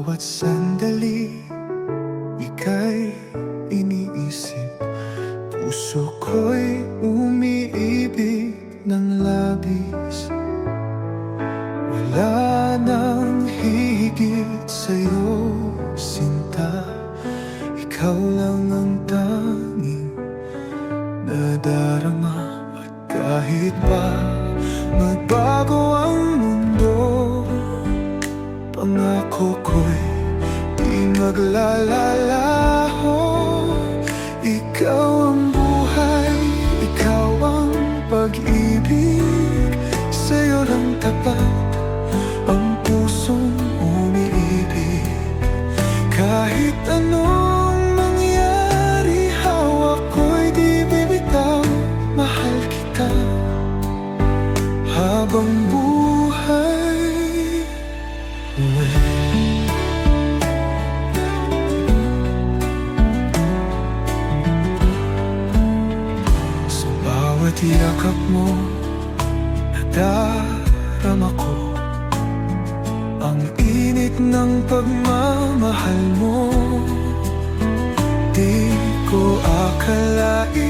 bawat sandali, ika'y iniisip. Puso ko'y umiibig ng labis. Wala nang higit sa'yo, sinta. Ikaw lang ang tanging nadarama. At kahit pa magbago ang mundo, pangako ko'y di maglalalaho. Ikaw ang buhay, ikaw ang pag-ibig. Sa'yo lang tapat ang pusong umiibig. Kahit anong mangyari, hawak ko'y di bibitaw. Mahal kita habang buhay. Sa bawat yakap mo, nadarama ko ang init ng pagmamahal mo. Di ko akalain